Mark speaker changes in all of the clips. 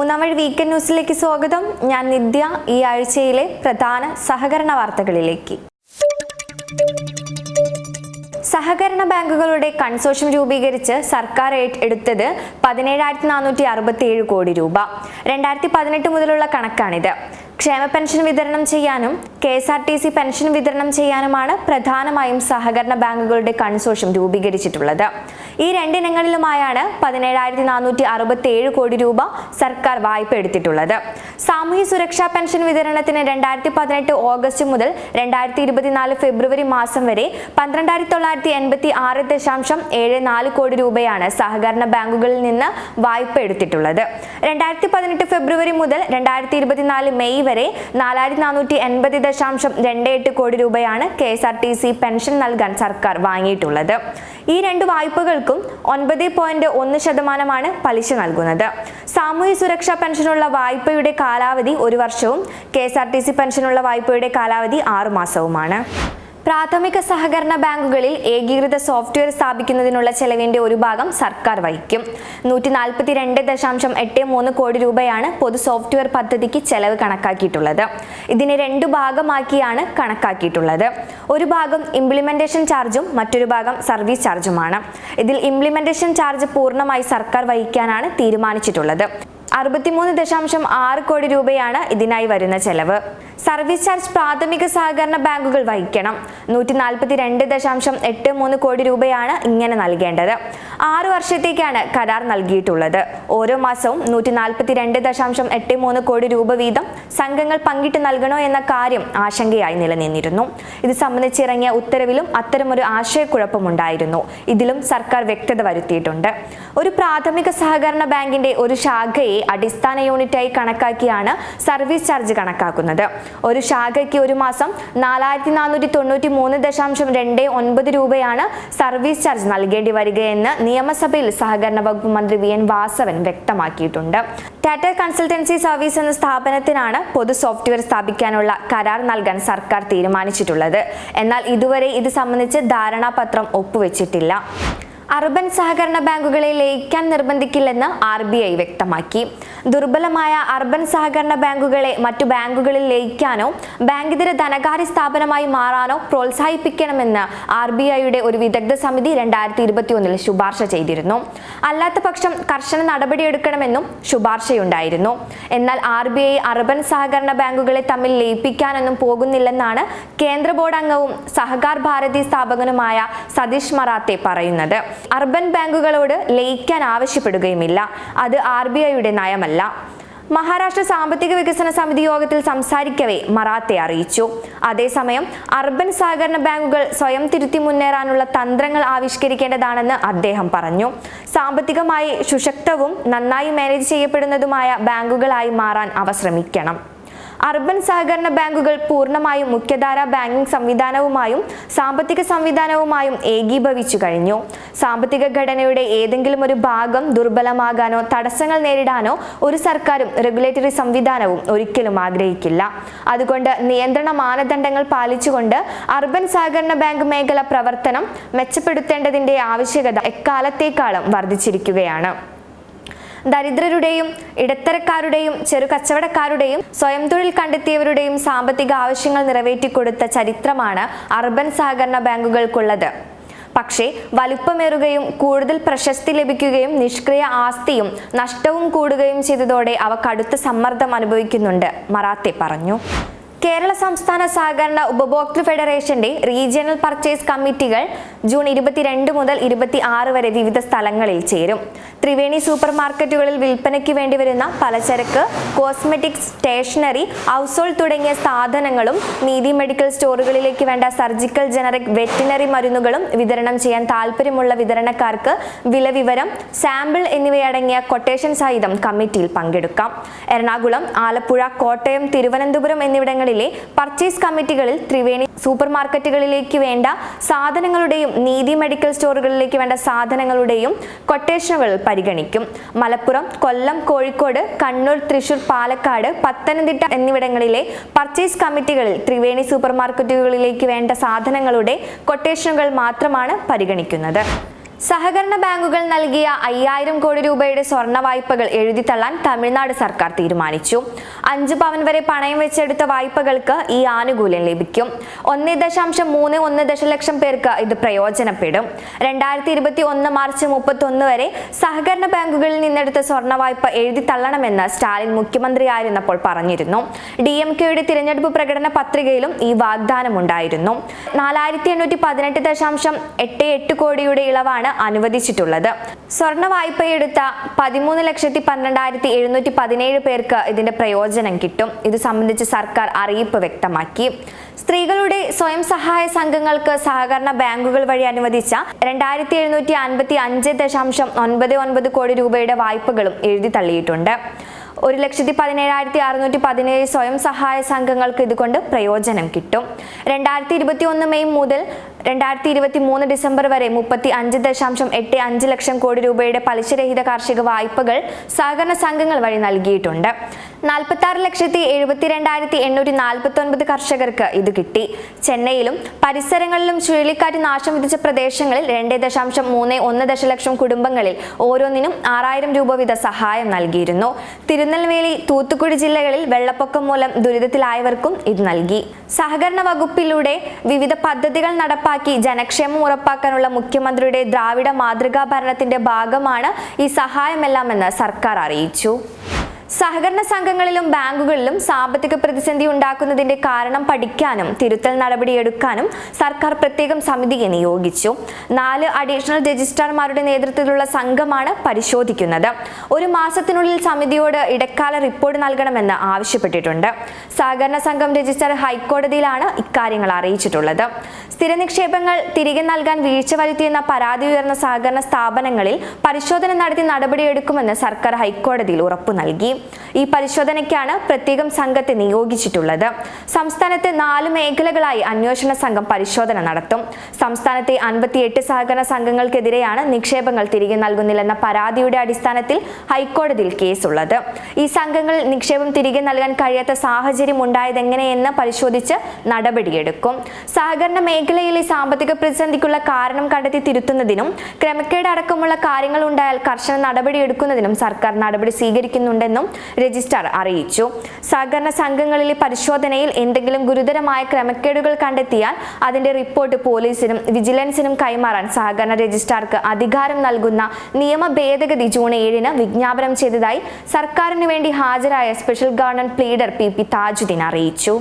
Speaker 1: മൂന്നാം വഴി വീക്കെൻഡ് ന്യൂസിലേക്ക് സ്വാഗതം. ഞാൻ നിത്യ. ഈ ആഴ്ചയിലെ പ്രധാന സഹകരണ വാർത്തകളിലേക്ക്. സഹകരണ ബാങ്കുകളുടെ കൺസോർഷ്യം രൂപീകരിച്ച് സർക്കാർ എടുത്തത് 17,467 കോടി രൂപ. 2018 മുതലുള്ള കണക്കാണിത്. ക്ഷേമ പെൻഷൻ വിതരണം ചെയ്യാനും KSRTC പെൻഷൻ വിതരണം ചെയ്യാനുമാണ് പ്രധാനമായും സഹകരണ ബാങ്കുകളുടെ കൺസോർഷ്യം രൂപീകരിച്ചിട്ടുള്ളത്. ഈ രണ്ടിനങ്ങളിലുമായാണ് 17,467 കോടി രൂപ സർക്കാർ വായ്പ എടുത്തിട്ടുള്ളത്. സാമൂഹ്യ സുരക്ഷാ പെൻഷൻ വിതരണത്തിന് 2018 ഓഗസ്റ്റ് മുതൽ 2024 ഫെബ്രുവരി മാസം വരെ 12,986.74 കോടി രൂപയാണ് സഹകരണ ബാങ്കുകളിൽ നിന്ന് വായ്പ എടുത്തിട്ടുള്ളത്. 2018 ഫെബ്രുവരി മുതൽ 2024 മെയ് വരെ 4,480.28 കോടി രൂപയാണ് KSRTC പെൻഷൻ നൽകാൻ സർക്കാർ വാങ്ങിയിട്ടുള്ളത്. ഈ രണ്ട് വായ്പകൾക്കും 9.1% പലിശ നൽകുന്നത്. സാമൂഹ്യ സുരക്ഷാ പെൻഷനുള്ള വായ്പയുടെ കാലാവധി 1 വർഷവും KSRTC പെൻഷനുള്ള വായ്പയുടെ കാലാവധി 6 മാസവുമാണ്. പ്രാഥമിക സഹകരണ ബാങ്കുകളിൽ ഏകീകൃത സോഫ്റ്റ്വെയർ സ്ഥാപിക്കുന്നതിനുള്ള ചെലവിന്റെ ഒരു ഭാഗം സർക്കാർ വഹിക്കും. 142.83 കോടി രൂപയാണ് പൊതു സോഫ്റ്റ്വെയർ പദ്ധതിക്ക് ചെലവ് കണക്കാക്കിയിട്ടുള്ളത്. ഇതിനെ 2 ഭാഗമാക്കിയാണ് കണക്കാക്കിയിട്ടുള്ളത്. ഒരു ഭാഗം ഇംപ്ലിമെന്റേഷൻ ചാർജും മറ്റൊരു ഭാഗം സർവീസ് ചാർജുമാണ്. ഇതിൽ ഇംപ്ലിമെന്റേഷൻ ചാർജ് പൂർണ്ണമായി സർക്കാർ വഹിക്കാനാണ് തീരുമാനിച്ചിട്ടുള്ളത്. 63.6 കോടി രൂപയാണ് ഇതിനായി വരുന്ന ചെലവ്. സർവീസ് ചാർജ് പ്രാഥമിക സഹകരണ ബാങ്കുകൾ വഹിക്കണം. 142.83 കോടി രൂപയാണ് ഇങ്ങനെ നൽകേണ്ടത്. 6 വർഷത്തേക്കാണ് കരാർ നൽകിയിട്ടുള്ളത്. ഓരോ മാസവും 142.83 കോടി രൂപ വീതം സംഘങ്ങൾ പങ്കിട്ട് നൽകണോ എന്ന കാര്യം ആശങ്കയായി നിലനിന്നിരുന്നു. ഇത് സംബന്ധിച്ചിറങ്ങിയ ഉത്തരവിലും അത്തരമൊരു ആശയക്കുഴപ്പമുണ്ടായിരുന്നു. ഇതിലും സർക്കാർ വ്യക്തത വരുത്തിയിട്ടുണ്ട്. ഒരു പ്രാഥമിക സഹകരണ ബാങ്കിന്റെ ഒരു ശാഖയെ അടിസ്ഥാന യൂണിറ്റായി കണക്കാക്കിയാണ് സർവീസ് ചാർജ് കണക്കാക്കുന്നത്. ഒരു ശാഖയ്ക്ക് ഒരു മാസം 4,493.29 രൂപയാണ് സർവീസ് ചാർജ് നൽകേണ്ടി വരികയെന്ന് നിയമസഭയിൽ സഹകരണ വകുപ്പ് മന്ത്രി VN വാസവൻ വ്യക്തമാക്കിയിട്ടുണ്ട്. ടാറ്റ കൺസൾട്ടൻസി സർവീസ് എന്ന സ്ഥാപനത്തിനാണ് പൊതു സോഫ്റ്റ്വെയർ സ്ഥാപിക്കാനുള്ള കരാർ നൽകാൻ സർക്കാർ തീരുമാനിച്ചിട്ടുള്ളത്. എന്നാൽ ഇതുവരെ ഇത് സംബന്ധിച്ച് ധാരണാപത്രം ഒപ്പുവെച്ചിട്ടില്ല. അർബൻ സഹകരണ ബാങ്കുകളെ ലയിക്കാൻ നിർബന്ധിക്കില്ലെന്ന് RBI വ്യക്തമാക്കി. ദുർബലമായ അർബൻ സഹകരണ ബാങ്കുകളെ മറ്റു ബാങ്കുകളിൽ ലയിക്കാനോ ബാങ്കിതര ധനകാര്യ സ്ഥാപനമായി മാറാനോ പ്രോത്സാഹിപ്പിക്കണമെന്ന് RBIയുടെ ഒരു വിദഗ്ധ സമിതി 2021 ശുപാർശ ചെയ്തിരുന്നു. അല്ലാത്ത പക്ഷം കർശന നടപടിയെടുക്കണമെന്നും ശുപാർശയുണ്ടായിരുന്നു. എന്നാൽ RBI അർബൻ സഹകരണ ബാങ്കുകളെ തമ്മിൽ ലയിപ്പിക്കാനൊന്നും പോകുന്നില്ലെന്നാണ് കേന്ദ്ര ബോർഡ് അംഗവും സഹകാർ ഭാരതി സ്ഥാപകനുമായ സതീഷ് മറാത്തെ പറയുന്നത്. അർബൻ ബാങ്കുകളോട് ലയിക്കാൻ ആവശ്യപ്പെടുകയുമില്ല. അത് RBIയുടെ നയമല്ല. മഹാരാഷ്ട്ര സാമ്പത്തിക വികസന സമിതി യോഗത്തിൽ സംസാരിക്കവേ മറാത്തെ അറിയിച്ചു. അതേസമയം അർബൻ സഹകരണ ബാങ്കുകൾ സ്വയം തിരുത്തി മുന്നേറാനുള്ള തന്ത്രങ്ങൾ ആവിഷ്കരിക്കേണ്ടതാണെന്ന് അദ്ദേഹം പറഞ്ഞു. സാമ്പത്തികമായി സുശക്തവും നന്നായി മാനേജ് ചെയ്യപ്പെടുന്നതുമായ ബാങ്കുകളായി മാറാൻ അവ ശ്രമിക്കണം. അർബൻ സഹകരണ ബാങ്കുകൾ പൂർണ്ണമായും മുഖ്യധാരാ ബാങ്കിംഗ് സംവിധാനവുമായും സാമ്പത്തിക സംവിധാനവുമായും ഏകീഭവിച്ചു കഴിഞ്ഞു. സാമ്പത്തിക ഘടനയുടെ ഏതെങ്കിലും ഒരു ഭാഗം ദുർബലമാകാനോ തടസ്സങ്ങൾ നേരിടാനോ ഒരു സർക്കാരും റെഗുലേറ്ററി സംവിധാനവും ഒരിക്കലും ആഗ്രഹിക്കില്ല. അതുകൊണ്ട് നിയന്ത്രണ മാനദണ്ഡങ്ങൾ പാലിച്ചുകൊണ്ട് അർബൻ സഹകരണ ബാങ്ക് മേഖല പ്രവർത്തനം മെച്ചപ്പെടുത്തേണ്ടതിന്റെ ആവശ്യകത എക്കാലത്തേക്കാളും വർദ്ധിച്ചിരിക്കുകയാണ്. ദരിദ്രരുടെയും ഇടത്തരക്കാരുടെയും ചെറു കച്ചവടക്കാരുടെയും സ്വയം തൊഴിൽ കണ്ടെത്തിയവരുടെയും സാമ്പത്തിക ആവശ്യങ്ങൾ നിറവേറ്റിക്കൊടുത്ത ചരിത്രമാണ് അർബൻ സഹകരണ ബാങ്കുകൾക്കുള്ളത്. പക്ഷേ വലുപ്പമേറുകയും കൂടുതൽ പ്രശസ്തി ലഭിക്കുകയും നിഷ്ക്രിയ ആസ്തിയും നഷ്ടവും കൂടുകയും ചെയ്തതോടെ അവ കടുത്ത സമ്മർദ്ദം അനുഭവിക്കുന്നുണ്ട്, മറാത്തെ പറഞ്ഞു. കേരള സംസ്ഥാന സഹകരണ ഉപഭോക്തൃ ഫെഡറേഷന്റെ റീജിയണൽ പർച്ചേസ് കമ്മിറ്റികൾ ജൂൺ 22 മുതൽ 26 വരെ വിവിധ സ്ഥലങ്ങളിൽ ചേരും. ത്രിവേണി സൂപ്പർ മാർക്കറ്റുകളിൽ വിൽപ്പനയ്ക്ക് വേണ്ടി വരുന്ന പലചരക്ക്, കോസ്മെറ്റിക്സ്, സ്റ്റേഷനറി, ഹൗസ് ഹോൾഡ് തുടങ്ങിയ സാധനങ്ങളും നീതി മെഡിക്കൽ സ്റ്റോറുകളിലേക്ക് വേണ്ട സർജിക്കൽ, ജനറിക്, വെറ്റിനറി മരുന്നുകളും വിതരണം ചെയ്യാൻ താല്പര്യമുള്ള വിതരണക്കാർക്ക് വില വിവരം, സാമ്പിൾ എന്നിവയടങ്ങിയ കൊട്ടേഷൻ സഹിതം കമ്മിറ്റിയിൽ പങ്കെടുക്കാം. എറണാകുളം, ആലപ്പുഴ, കോട്ടയം, തിരുവനന്തപുരം എന്നിവിടങ്ങളിൽ പർച്ചേസ് കമ്മിറ്റികളിൽ ത്രിവേണി സൂപ്പർ മാർക്കറ്റുകളിലേക്ക് വേണ്ട സാധനങ്ങളുടെയും നീതി മെഡിക്കൽ സ്റ്റോറുകളിലേക്ക് വേണ്ട സാധനങ്ങളുടെയും കൊട്ടേഷനുകൾ പരിഗണിക്കും. മലപ്പുറം, കൊല്ലം, കോഴിക്കോട്, കണ്ണൂർ, തൃശൂർ, പാലക്കാട്, പത്തനംതിട്ട എന്നിവിടങ്ങളിലെ പർച്ചേസ് കമ്മിറ്റികളിൽ ത്രിവേണി സൂപ്പർ മാർക്കറ്റുകളിലേക്ക് വേണ്ട സാധനങ്ങളുടെ കൊട്ടേഷനുകൾ മാത്രമാണ് പരിഗണിക്കുന്നത്. സഹകരണ ബാങ്കുകൾ നൽകിയ 5000 കോടി രൂപയുടെ സ്വർണ്ണ വായ്പകൾ എഴുതിത്തള്ളാൻ തമിഴ്നാട് സർക്കാർ തീരുമാനിച്ചു. 5 പവൻ വരെ പണയം വെച്ചെടുത്ത വായ്പകൾക്ക് ഈ ആനുകൂല്യം ലഭിക്കും. 1.31 ദശലക്ഷം പേർക്ക് ഇത് പ്രയോജനപ്പെടും. 2021 മാർച്ച് 31 വരെ സഹകരണ ബാങ്കുകളിൽ നിന്നെടുത്ത സ്വർണ്ണ വായ്പ എഴുതിത്തള്ളണമെന്ന് സ്റ്റാലിൻ മുഖ്യമന്ത്രിയായിരുന്നപ്പോൾ പറഞ്ഞിരുന്നു. DMKയുടെ തിരഞ്ഞെടുപ്പ് പ്രകടന പത്രികയിലും ഈ വാഗ്ദാനമുണ്ടായിരുന്നു. 4818.88 കോടിയുടെ ഇളവാണ് അനുവദിച്ചിട്ടുള്ളത്. സ്വർണ്ണ വായ്പയെടുത്ത 13,12,717 പേർക്ക് ഇതിന്റെ പ്രയോജനം കിട്ടും. ഇത് സംബന്ധിച്ച് സർക്കാർ അറിയിപ്പ് വ്യക്തമാക്കി. സ്ത്രീകളുടെ സ്വയം സഹായ സംഘങ്ങൾക്ക് സഹകരണ ബാങ്കുകൾ വഴി അനുവദിച്ച 2755.99 കോടി രൂപയുടെ വായ്പകളും എഴുതി തള്ളിയിട്ടുണ്ട്. 1,17,617 സ്വയം സഹായ സംഘങ്ങൾക്ക് ഇതുകൊണ്ട് പ്രയോജനം കിട്ടും. 2021 മെയ് മുതൽ 2023 ഡിസംബർ വരെ 35.85 ലക്ഷം കോടി രൂപയുടെ പലിശരഹിത കാർഷിക വായ്പകൾ സഹകരണ സംഘങ്ങൾ വഴി നൽകിയിട്ടുണ്ട്. 46,72,849 കർഷകർക്ക് ഇത് കിട്ടി. ചെന്നൈയിലും പരിസരങ്ങളിലും ചുഴലിക്കാറ്റ് നാശം വിധിച്ച പ്രദേശങ്ങളിൽ 2.31 ദശലക്ഷം കുടുംബങ്ങളിൽ ഓരോന്നിനും 6000 രൂപ വീത സഹായം നൽകിയിരുന്നു. തിരുനെൽവേലി, തൂത്തുക്കുടി ജില്ലകളിൽ വെള്ളപ്പൊക്കം മൂലം ദുരിതത്തിലായവർക്കും ഇത് നൽകി. സഹകരണ വകുപ്പിലൂടെ വിവിധ പദ്ധതികൾ നടപ്പാക്കി ജനക്ഷേമം ഉറപ്പാക്കാനുള്ള മുഖ്യമന്ത്രിയുടെ ദ്രാവിഡ മാതൃകാ ഭരണത്തിന്റെ ഭാഗമാണ് ഈ സഹായമെല്ലാമെന്ന് സർക്കാർ അറിയിച്ചു. സഹകരണ സംഘങ്ങളിലും ബാങ്കുകളിലും സാമ്പത്തിക പ്രതിസന്ധി ഉണ്ടാക്കുന്നതിന്റെ കാരണം പഠിക്കാനും തിരുത്തൽ നടപടിയെടുക്കാനും സർക്കാർ പ്രത്യേകം സമിതിയെ നിയോഗിച്ചു. 4 അഡീഷണൽ രജിസ്ട്രാർമാരുടെ നേതൃത്വത്തിലുള്ള സംഘമാണ് പരിശോധിക്കുന്നത്. 1 മാസത്തിനുള്ളിൽ സമിതിയോട് ഇടക്കാല റിപ്പോർട്ട് നൽകണമെന്ന് ആവശ്യപ്പെട്ടിട്ടുണ്ട്. സഹകരണ സംഘം രജിസ്ട്രാർ ഹൈക്കോടതിയിലാണ് ഇക്കാര്യങ്ങൾ അറിയിച്ചിട്ടുള്ളത്. സ്ഥിര നിക്ഷേപങ്ങൾ തിരികെ നൽകാൻ വീഴ്ച വരുത്തിയെന്ന പരാതി ഉയർന്ന സഹകരണ സ്ഥാപനങ്ങളിൽ പരിശോധന നടത്തി നടപടിയെടുക്കുമെന്ന് സർക്കാർ ഹൈക്കോടതിയിൽ ഉറപ്പു നൽകി. ഈ പരിശോധനയ്ക്കാണ് പ്രത്യേകം സംഘത്തെ നിയോഗിച്ചിട്ടുള്ളത്. സംസ്ഥാനത്ത് 4 മേഖലകളായി അന്വേഷണ സംഘം പരിശോധന നടത്തും. സംസ്ഥാനത്തെ 58 സഹകരണ സംഘങ്ങൾക്കെതിരെയാണ് നിക്ഷേപങ്ങൾ തിരികെ നൽകുന്നില്ലെന്ന പരാതിയുടെ അടിസ്ഥാനത്തിൽ ഹൈക്കോടതിയിൽ കേസുള്ളത്. ഈ സംഘങ്ങളിൽ നിക്ഷേപം തിരികെ നൽകാൻ കഴിയാത്ത സാഹചര്യം ഉണ്ടായതെങ്ങനെയെന്ന് പരിശോധിച്ച് നടപടിയെടുക്കും. സഹകരണ മേഖലയിലെ സാമ്പത്തിക പ്രതിസന്ധിക്കുള്ള കാരണം കണ്ടെത്തി തിരുത്തുന്നതിനും ക്രമക്കേട് അടക്കമുള്ള കാര്യങ്ങൾ ഉണ്ടായാൽ കർശന നടപടിയെടുക്കുന്നതിനും സർക്കാർ നടപടി സ്വീകരിക്കുന്നുണ്ടെന്നും രജിസ്ട്രാർ അറിയിച്ചു. സഹകരണ സംഘങ്ങളിലെ പരിശോധനയിൽ എന്തെങ്കിലും ഗുരുതരമായ ക്രമക്കേടുകൾ കണ്ടെത്തിയാൽ അതിന്റെ റിപ്പോർട്ട് പോലീസിനും വിജിലൻസിനും കൈമാറാൻ സഹകരണ രജിസ്ട്രാർക്ക് അധികാരം നൽകുന്ന നിയമ ഭേദഗതി ജൂൺ 7 വിജ്ഞാപനം ചെയ്തതായി സർക്കാരിന് വേണ്ടി ഹാജരായ special government pleader PP Thajudheen അറിയിച്ചു.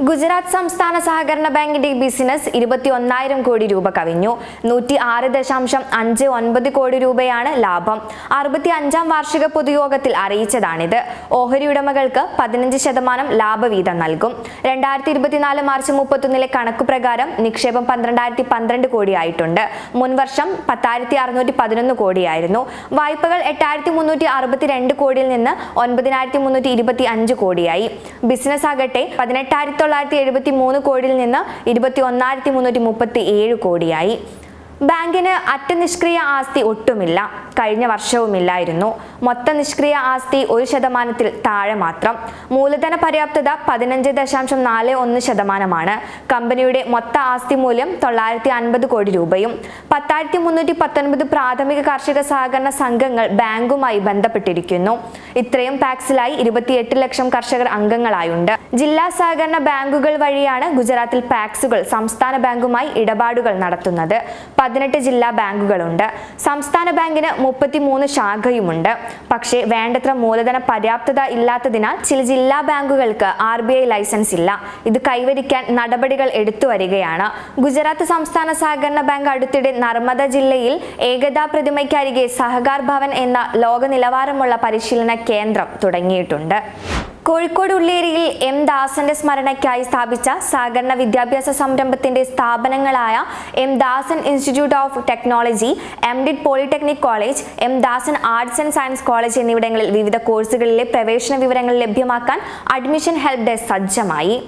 Speaker 1: ഗുജറാത്ത് സംസ്ഥാന സഹകരണ ബാങ്കിന്റെ ബിസിനസ് 21,000 കോടി രൂപ കവിഞ്ഞു. 106.59 കോടി രൂപയാണ് ലാഭം. 65-ാം വാർഷിക പൊതുയോഗത്തിൽ അറിയിച്ചതാണിത്. ഓഹരി ഉടമകൾക്ക് 15% ലാഭവീതം നൽകും. 2024 മാർച്ച് 31 കണക്കു പ്രകാരം നിക്ഷേപം 12,012 കോടിയായിട്ടുണ്ട്. മുൻവർഷം 10,611 കോടിയായിരുന്നു. വായ്പകൾ 8,362 കോടിയിൽ നിന്ന് 9,325 കോടിയായി. ബിസിനസ് ആകട്ടെ 18,973 കോടിയിൽ നിന്ന് 21,337 കോടിയായി. ബാങ്കിന് അറ്റ നിഷ്ക്രിയ ആസ്തി ഒട്ടുമില്ല. കഴിഞ്ഞ വർഷവുമില്ലായിരുന്നു. മൊത്ത നിഷ്ക്രിയ ആസ്തി 1% താഴെ മാത്രം. മൂലധന പര്യാപ്തത 15.41%. കമ്പനിയുടെ മൊത്ത ആസ്തി മൂല്യം 950 കോടി രൂപയും. 10,319 പ്രാഥമിക കാർഷിക സഹകരണ സംഘങ്ങൾ ബാങ്കുമായി ബന്ധപ്പെട്ടിരിക്കുന്നു. ഇത്രയും പാക്സിലായി 28 ലക്ഷം കർഷകർ അംഗങ്ങളായുണ്ട്. ജില്ലാ സഹകരണ ബാങ്കുകൾ വഴിയാണ് ഗുജറാത്തിൽ പാക്സുകൾ സംസ്ഥാന ബാങ്കുമായി ഇടപാടുകൾ നടത്തുന്നത്. 18 ജില്ലാ ബാങ്കുകളുണ്ട്. സംസ്ഥാന ബാങ്കിന് 33 ശാഖയുമുണ്ട്. പക്ഷേ വേണ്ടത്ര മൂലധന പര്യാപ്തത ഇല്ലാത്തതിനാൽ ചില ജില്ലാ ബാങ്കുകൾക്ക് RBI ലൈസൻസ് ഇല്ല. ഇത് കൈവരിക്കാൻ നടപടികൾ എടുത്തു വരികയാണ്. ഗുജറാത്ത് സംസ്ഥാന സഹകരണ ബാങ്ക് അടുത്തിടെ നർമ്മദ ജില്ലയിൽ ഏകതാ പ്രതിമയ്ക്കരികെ സഹകാർ ഭവൻ എന്ന ലോക നിലവാരമുള്ള പരിശീലന കേന്ദ്രം തുടങ്ങിയിട്ടുണ്ട്. കോഴിക്കോട് ഉള്ളിയേരിയിൽ M. ദാസന്റെ സ്മരണയ്ക്കായി സ്ഥാപിച്ച സഹകരണ വിദ്യാഭ്യാസ സംരംഭത്തിന്റെ സ്ഥാപനങ്ങളായ M. Dasan institute of technology, MDit polytechnic college, M. Dasan arts and science college എന്നിവിടങ്ങളിൽ വിവിധ കോഴ്സുകളിലെ പ്രവേശന വിവരങ്ങൾ ലഭ്യമാക്കാൻ അഡ്മിഷൻ ഹെൽപ്പ് ഡെസ്ക് സജ്ജമായി.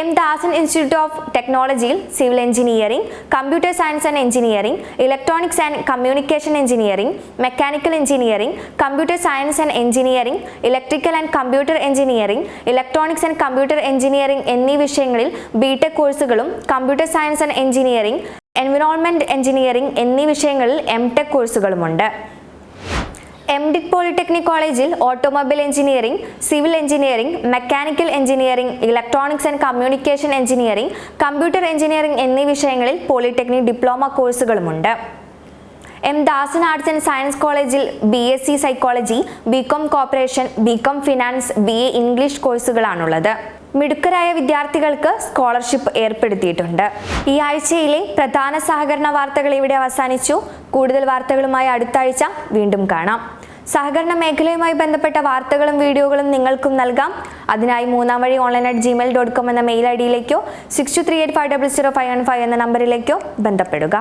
Speaker 1: M. ദാസൻ ഇൻസ്റ്റിറ്റ്യൂട്ട് ഓഫ് ടെക്നോളജിയിൽ civil engineering, computer science and engineering, electronics and communication engineering, mechanical engineering, computer science and engineering, electrical and computer engineering, electronics and computer engineering എന്നീ വിഷയങ്ങളിൽ BTech കോഴ്സുകളും, computer science and engineering environment engineering എന്നീ വിഷയങ്ങളിൽ MTech കോഴ്സുകളുമുണ്ട്. MDic polytechnic കോളേജിൽ automobile engineering, civil engineering, mechanical engineering, electronics and communication engineering, computer engineering എന്നീ വിഷയങ്ങളിൽ polytechnic diploma കോഴ്സുകളുമുണ്ട്. M. Dasan arts and science കോളേജിൽ BSc psychology, BCom corporation, BCom finance, BA English കോഴ്സുകളാണുള്ളത്. മിടുക്കരായ വിദ്യാർത്ഥികൾക്ക് സ്കോളർഷിപ്പ് ഏർപ്പെടുത്തിയിട്ടുണ്ട്. ഈ ആഴ്ചയിലെ പ്രധാന സഹകരണ വാർത്തകൾ ഇവിടെ അവസാനിച്ചു. കൂടുതൽ വാർത്തകളുമായി അടുത്ത ആഴ്ച വീണ്ടും കാണാം. സഹകരണ മേഖലയുമായി ബന്ധപ്പെട്ട വാർത്തകളും വീഡിയോകളും നിങ്ങൾക്കും നൽകാം. അതിനായി moonamvazhi@gmail.com എന്ന മെയിൽ ID യിലേക്കോ 6238500515 എന്ന നമ്പറിലേക്കോ ബന്ധപ്പെടുക.